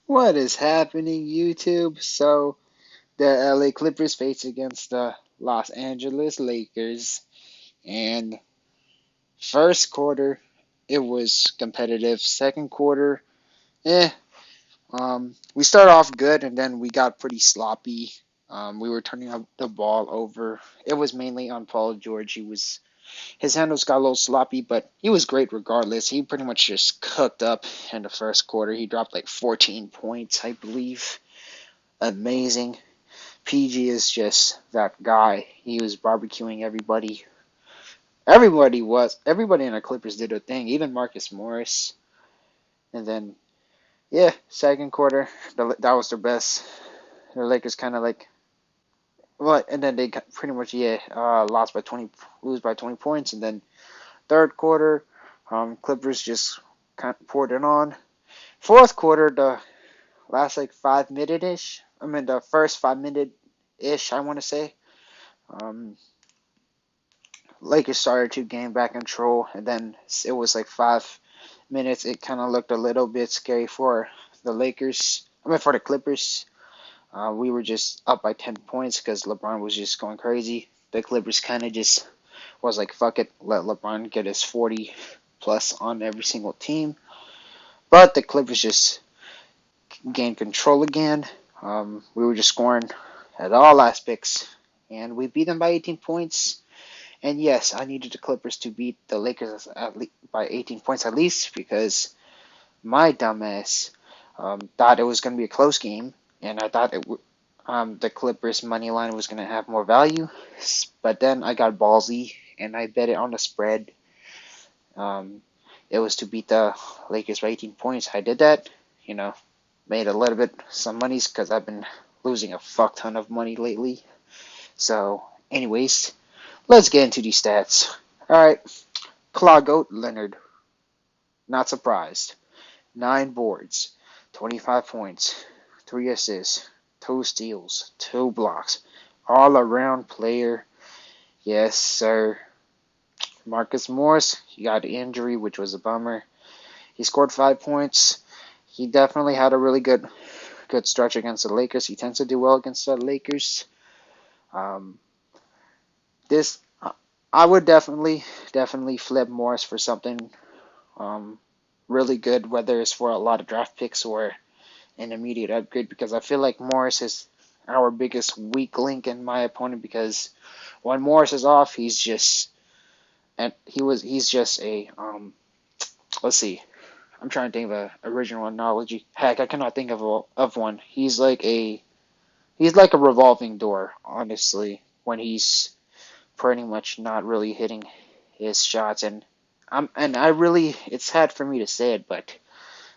What is happening, YouTube? So, the LA Clippers face against the Los Angeles Lakers, and first quarter it was competitive. Second quarter, eh. We started off good, and then we got pretty sloppy. We were turning the ball over. It was mainly on Paul George. His handles got a little sloppy, but he was great regardless. He pretty much just cooked up in the first quarter. He dropped like 14 points, I believe. Amazing. PG is just that guy. He was barbecuing everybody. Everybody in the Clippers did a thing, even Marcus Morris. And then, yeah, second quarter, that was their best. The Lakers kind of like what, and then they pretty much lost by 20, lose by 20 points, and then third quarter, Clippers just kind of poured it on. Fourth quarter, the last like 5 minute ish. I mean the first 5 minute ish, I want to say. Um, Lakers started to gain back control, and then it was like 5 minutes. It kind of looked a little bit scary for the Lakers. I mean, for the Clippers. We were just up by 10 points because LeBron was just going crazy. The Clippers kind of just was like, fuck it, let LeBron get his 40 plus on every single team. But the Clippers just gained control again. We were just scoring at all aspects, and we beat them by 18 points. And yes, I needed the Clippers to beat the Lakers by 18 points at least because my dumbass thought it was going to be a close game, and I thought the Clippers money line was going to have more value. But then I got ballsy and I bet it on the spread. Um, it was to beat the Lakers by 18 points. I did that, you know, made a little bit some monies because I've been losing a fuck ton of money lately. So, anyways, let's get into these stats. All right, Claude Leonard, not surprised. 9 boards, 25 points, 3 assists, 2 steals, 2 blocks. All around player. Yes, sir. Marcus Morris, he got an injury, which was a bummer. He scored 5 points. He definitely had a really good stretch against the Lakers. He tends to do well against the Lakers. Um, this I would definitely flip Morris for something um, really good, whether it's for a lot of draft picks or an immediate upgrade, because I feel like Morris is our biggest weak link in my opponent, because when Morris is off, he's just a let's see. I'm trying to think of an original analogy. Heck, I cannot think of one. He's like a revolving door, honestly, when he's pretty much not really hitting his shots, and I really, it's sad for me to say it, but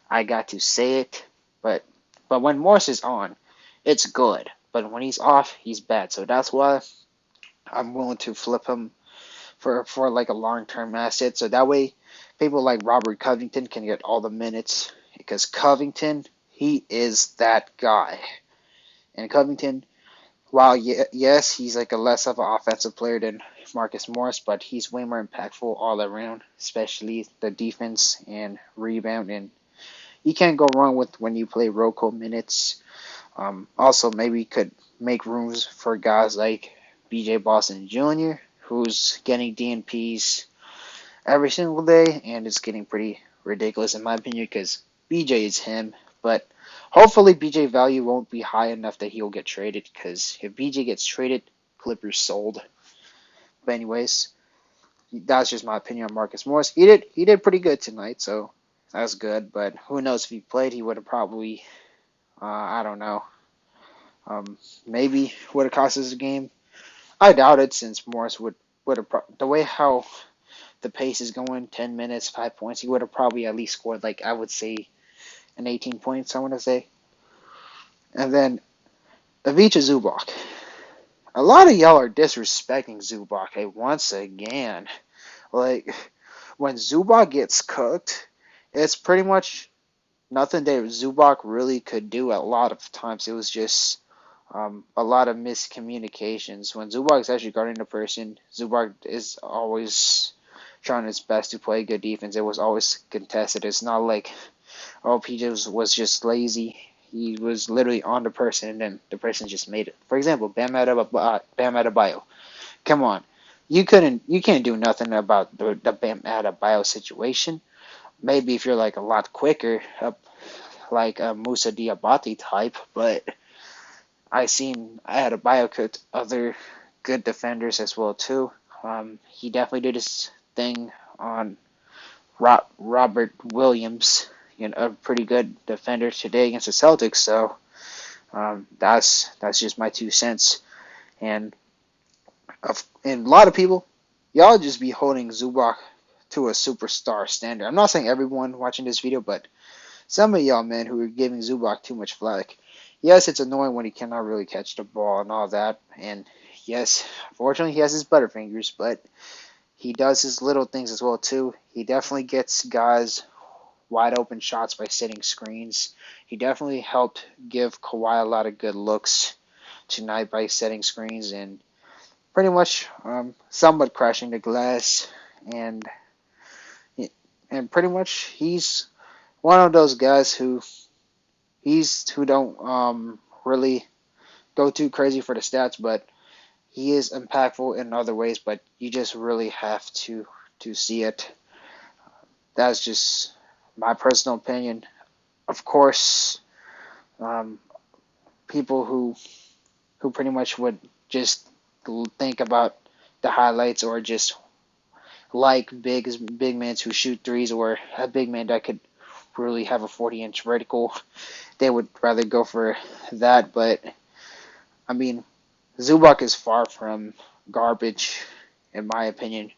I got to say it. But when Morris is on, it's good. But when he's off, he's bad. So that's why I'm willing to flip him for like a long term asset. So that way, people like Robert Covington can get all the minutes, because Covington, he is that guy. And Covington, while yes, he's like a less of an offensive player than Marcus Morris, but he's way more impactful all around, especially the defense and rebound. And you can't go wrong with when you play Rocco minutes. Also, maybe could make rooms for guys like BJ Boston Jr., who's getting DNPs every single day, and it's getting pretty ridiculous in my opinion because BJ is him. But hopefully, BJ value won't be high enough that he'll get traded, because if BJ gets traded, Clippers sold. But anyways, that's just my opinion on Marcus Morris. He did pretty good tonight, so that's good. But who knows, if he played, he would have probably I don't know. Maybe would have cost us a game. I doubt it, since Morris would have the way how the pace is going, 10 minutes, 5 points. He would have probably at least scored, like, I would say an 18 points. I want to say. And then Ivica Zubac. A lot of y'all are disrespecting Zubac once again. Like, when Zubac gets cooked, it's pretty much nothing that Zubac really could do. A lot of times it was just a lot of miscommunications. When Zubac is actually guarding the person, Zubac is always trying his best to play good defense. It was always contested. It's not like, oh, PJ was just lazy. He was literally on the person, and then the person just made it. For example, Bam Adebayo. Come on, you can't do nothing about the Bam Adebayo situation. Maybe if you're like a lot quicker, like a Musa Diabate type, but I seen Adebayo could other good defenders as well too. He definitely did his thing on Robert Williams, a pretty good defender today against the Celtics. So that's just my 2 cents. And and a lot of people, y'all just be holding Zubac to a superstar standard. I'm not saying everyone watching this video, but some of y'all, man, who are giving Zubac too much flack. Yes, it's annoying when he cannot really catch the ball and all that. And yes, fortunately, he has his butterfingers, but he does his little things as well, too. He definitely gets guys wide open shots by setting screens. He definitely helped give Kawhi a lot of good looks tonight by setting screens and pretty much somewhat crashing the glass. And pretty much he's one of those guys who don't really go too crazy for the stats, but he is impactful in other ways. But you just really have to see it. That's just my personal opinion. Of course, um, people who pretty much would just think about the highlights or just like big men who shoot threes or a big man that could really have a 40-inch vertical, they would rather go for that. But I mean, Zubac is far from garbage, in my opinion.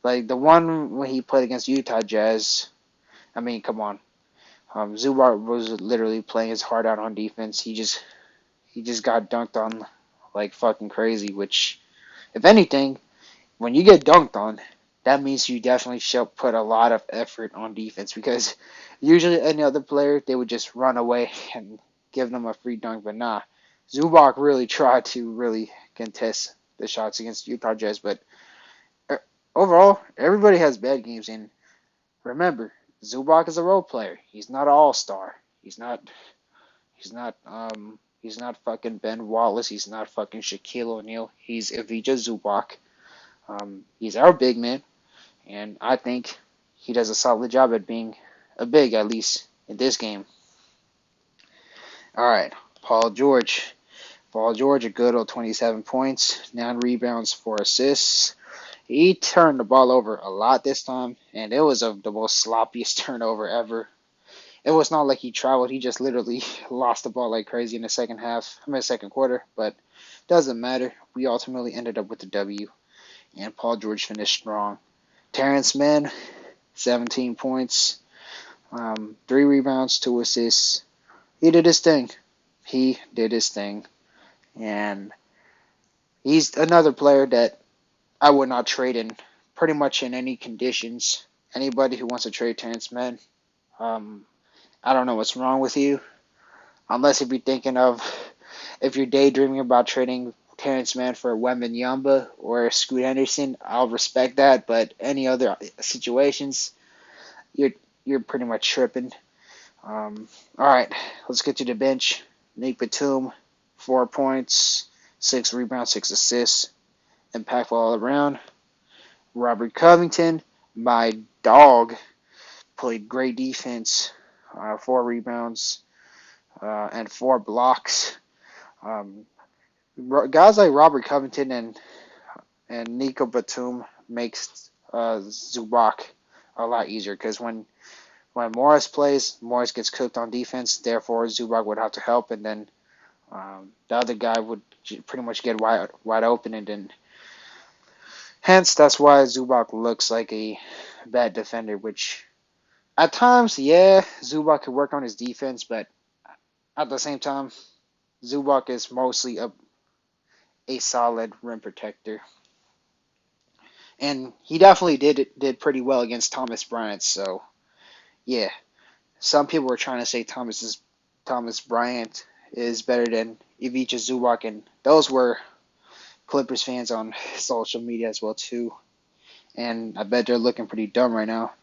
Like the one when he played against Utah Jazz, I mean, come on. Zubac was literally playing his heart out on defense. He just got dunked on like fucking crazy. Which, if anything, when you get dunked on, that means you definitely should put a lot of effort on defense. Because usually any other player they would just run away and give them a free dunk. But nah, Zubac really tried to really contest the shots against Utah Jazz. But overall, everybody has bad games. And remember, Zubac is a role player. He's not an all-star. He's not. He's not. He's not fucking Ben Wallace. He's not fucking Shaquille O'Neal. He's Ivica Zubac. He's our big man, and I think he does a solid job at being a big, at least in this game. All right, Paul George. Paul George, a good old 27 points, 9 rebounds, 4 assists. He turned the ball over a lot this time, and it was the most sloppiest turnover ever. It was not like he traveled. He just literally lost the ball like crazy in the second quarter. But doesn't matter. We ultimately ended up with the W, and Paul George finished strong. Terrence Mann, 17 points, 3 rebounds, 2 assists. He did his thing. And he's another player that I would not trade in pretty much in any conditions. Anybody who wants to trade Terrence Mann, I don't know what's wrong with you. Unless if you're daydreaming about trading Terrence Mann for Wembanyama or Scoot Henderson, I'll respect that. But any other situations, you're pretty much tripping. All right, let's get to the bench. Nick Batum, 4 points, 6 rebounds, 6 assists, impactful all around. Robert Covington, my dog, played great defense, 4 rebounds and 4 blocks. Guys like Robert Covington and Nico Batum makes Zubac a lot easier because when Morris plays, Morris gets cooked on defense. Therefore, Zubac would have to help, and then the other guy would pretty much get wide open, and then hence that's why Zubac looks like a bad defender. Which at times, yeah, Zubac could work on his defense, but at the same time, Zubac is mostly a solid rim protector, and he definitely did pretty well against Thomas Bryant. So yeah. Some people were trying to say Thomas Bryant is better than Ivica Zubac, and those were Clippers fans on social media as well too. And I bet they're looking pretty dumb right now.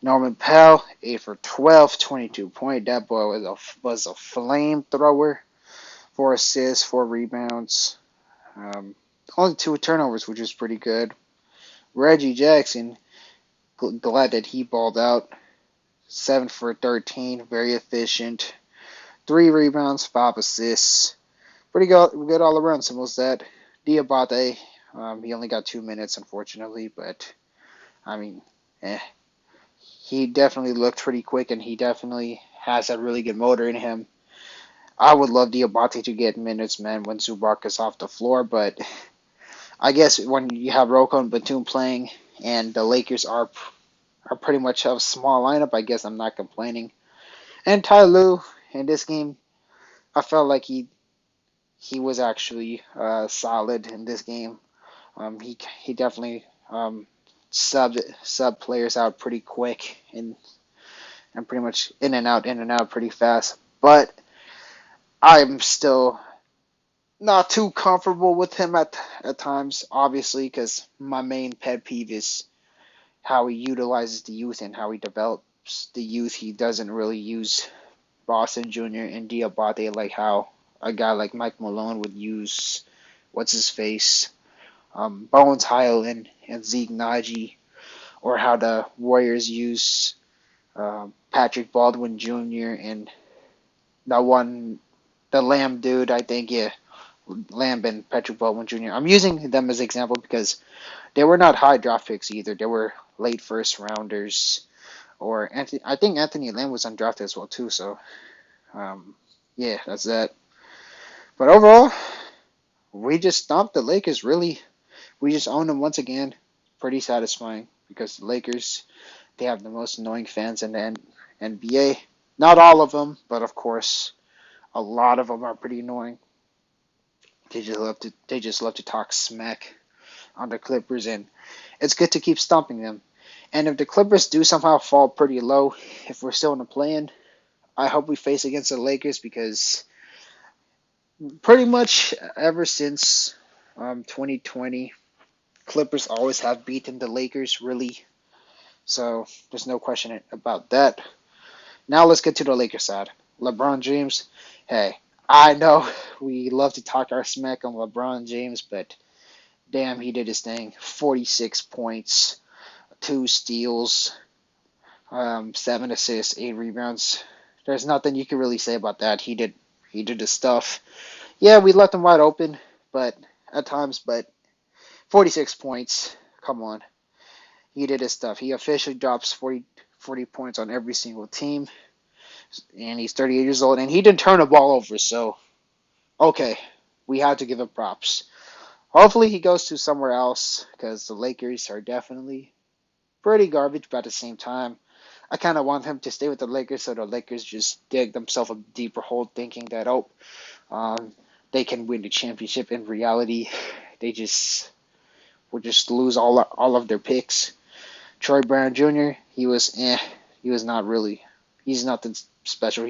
Norman Powell, 8 for 12, 22 point. That boy was a flamethrower. 4 assists, 4 rebounds. Only 2 turnovers, which is pretty good. Reggie Jackson, glad that he balled out. 7 for 13, very efficient. 3 rebounds, 5 assists. Pretty good all around. So was that Diabate? He only got 2 minutes, unfortunately, but I mean, eh. He definitely looked pretty quick, and he definitely has a really good motor in him. I would love Diabate to get minutes, man, when Zubac is off the floor, but I guess when you have Rocco and Batum playing, and the Lakers are pretty much a small lineup, I guess I'm not complaining. And Ty Lue in this game, I felt like he was actually solid in this game. He definitely sub players out pretty quick and pretty much in and out pretty fast. But I'm still not too comfortable with him at times, obviously, because my main pet peeve is how he utilizes the youth and how he develops the youth. He doesn't really use Boston Jr. and Diabate like how a guy like Mike Malone would use what's his face, Bones Highland and Zeke Naji, or how the Warriors use Patrick Baldwin Jr. and the Lamb dude, I think, yeah, Lamb and Patrick Baldwin Jr. I'm using them as example because they were not high draft picks either. They were late first rounders, or I think Anthony Lamb was undrafted as well too. So, yeah, that's that. But overall, we just stomped the Lakers. Really, we just owned them once again. Pretty satisfying because the Lakers, they have the most annoying fans in the NBA. Not all of them, but of course, a lot of them are pretty annoying. They just love to talk smack on the Clippers, and it's good to keep stomping them. And if the Clippers do somehow fall pretty low, if we're still in the play-in, I hope we face against the Lakers because pretty much ever since 2020, Clippers always have beaten the Lakers, really. So there's no question about that. Now let's get to the Lakers side. LeBron James, hey, I know we love to talk our smack on LeBron James, but damn, he did his thing. 46 points, 2 steals, 7 assists, 8 rebounds. There's nothing you can really say about that. He did his stuff. Yeah, we left him wide open, but at times, but 46 points. Come on. He did his stuff. He officially drops 40 points on every single team, and he's 38 years old, and he didn't turn the ball over, so okay, we had to give him props. Hopefully he goes to somewhere else because the Lakers are definitely pretty garbage, but at the same time, I kind of want him to stay with the Lakers so the Lakers just dig themselves a deeper hole thinking that, um, they can win the championship. In reality, they just will just lose all of their picks. Troy Brown Jr., he was not really, he's nothing special.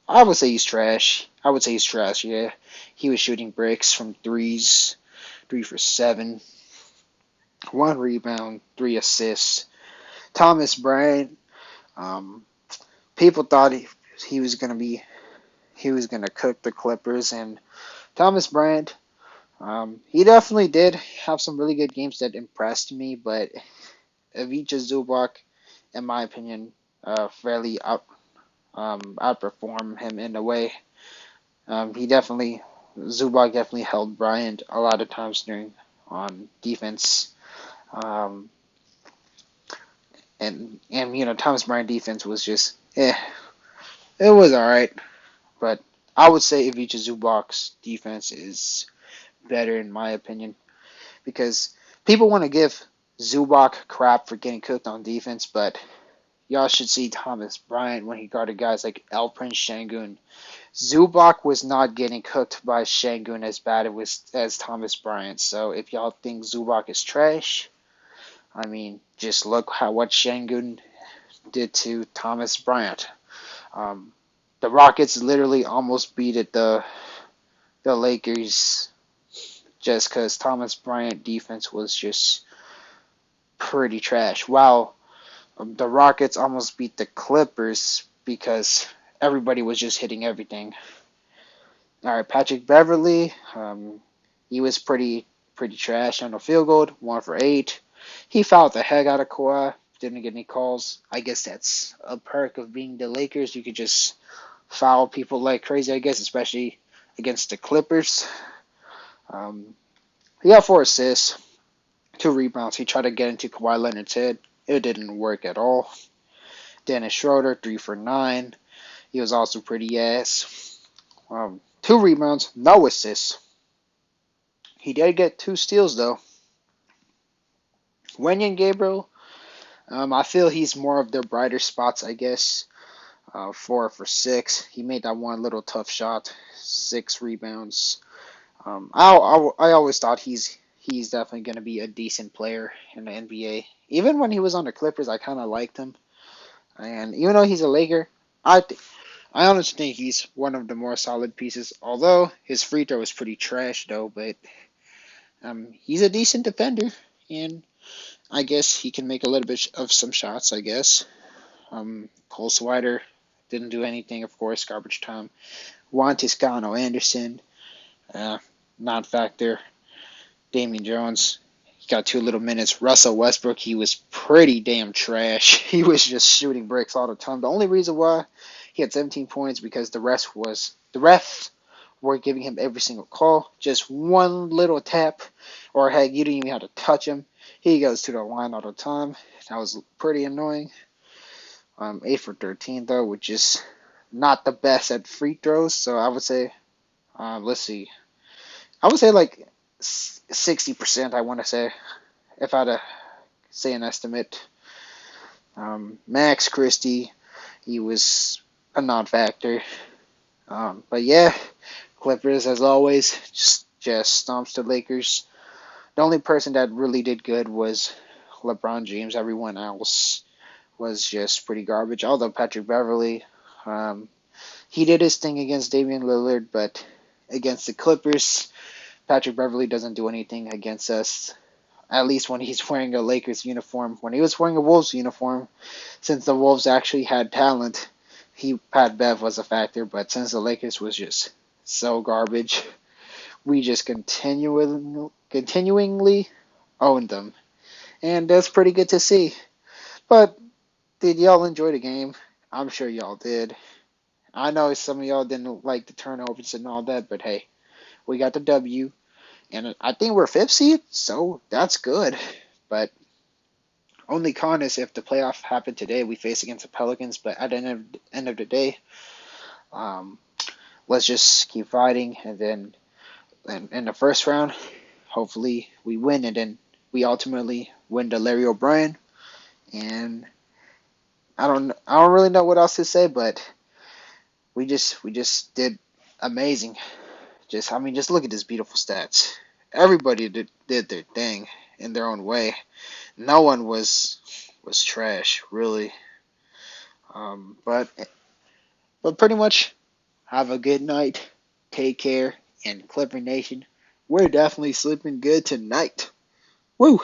I would say he's trash. Yeah. He was shooting bricks from threes, 3 for 7, 1 rebound, 3 assists. Thomas Bryant, um, people thought he was gonna cook the Clippers, and Thomas Bryant, he definitely did have some really good games that impressed me, but Ivica Zubac, in my opinion, fairly outperformed him in a way. He definitely Zubac definitely held Bryant a lot of times during on defense. Um, and Thomas Bryant defense was just it was all right, but I would say Ivica Zubac's defense is better in my opinion because people want to give Zubac crap for getting cooked on defense, but y'all should see Thomas Bryant when he guarded guys like Alperen Şengün. Zubac was not getting cooked by Şengün as bad as Thomas Bryant. So if y'all think Zubac is trash, I mean, just look what Şengün did to Thomas Bryant. Um, the Rockets literally almost beat the Lakers just because Thomas Bryant defense was just pretty trash. While The Rockets almost beat the Clippers because everybody was just hitting everything. All right, Patrick Beverly, he was pretty trash on the field goal, 1 for 8. He fouled the heck out of Kawhi. Didn't get any calls. I guess that's a perk of being the Lakers. You could just foul people like crazy. I guess, especially against the Clippers. Um, he got 4 assists, 2 rebounds. He tried to get into Kawhi Leonard's head. It didn't work at all. Dennis Schroeder, 3 for 9. He was also pretty ass. 2 rebounds, no assists. He did get 2 steals though. Wenyan Gabriel, I feel he's more of their brighter spots, I guess. 4 for 6. He made that one little tough shot. 6 rebounds. I always thought he's definitely going to be a decent player in the NBA. Even when he was on the Clippers, I kind of liked him. And even though he's a Laker, I honestly think he's one of the more solid pieces. Although his free throw is pretty trash, though, but he's a decent defender, and I guess he can make a little bit of some shots. I guess. Cole Swider didn't do anything, of course, garbage time. Juan Toscano Anderson, non-factor. Damian Jones, he got 2 little minutes. Russell Westbrook, he was pretty damn trash. He was just shooting bricks all the time. The only reason why he had 17 points because the refs were giving him every single call. Just one little tap, or heck, you didn't even have to touch him. He goes to the line all the time. That was pretty annoying. 8 for 13 though, which is not the best at free throws. So I would say, let's see, I would say like 60%. I want to say, if I had to say an estimate. Max Christie, he was a non-factor. But yeah, Clippers as always just stomps the Lakers. The only person that really did good was LeBron James. Everyone else was just pretty garbage. Although Patrick Beverly, he did his thing against Damian Lillard, but against the Clippers, Patrick Beverly doesn't do anything against us. At least when he's wearing a Lakers uniform. When he was wearing a Wolves uniform, since the Wolves actually had talent, Pat Bev was a factor. But since the Lakers was just so garbage, we just continuingly owned them, and that's pretty good to see. But did y'all enjoy the game? I'm sure y'all did. I know some of y'all didn't like the turnovers and all that, but hey, we got the W, and I think we're 5th seed, so that's good. But only con is if the playoff happened today, we face against the Pelicans. But at the end of the day, um, let's just keep fighting, and then in the first round, hopefully we win, and then we ultimately win the Larry O'Brien. And I don't really know what else to say, but we just did amazing. Just look at this beautiful stats. Everybody did their thing in their own way. No one was trash, really. But pretty much, have a good night. Take care, and Clipper Nation, we're definitely sleeping good tonight. Woo!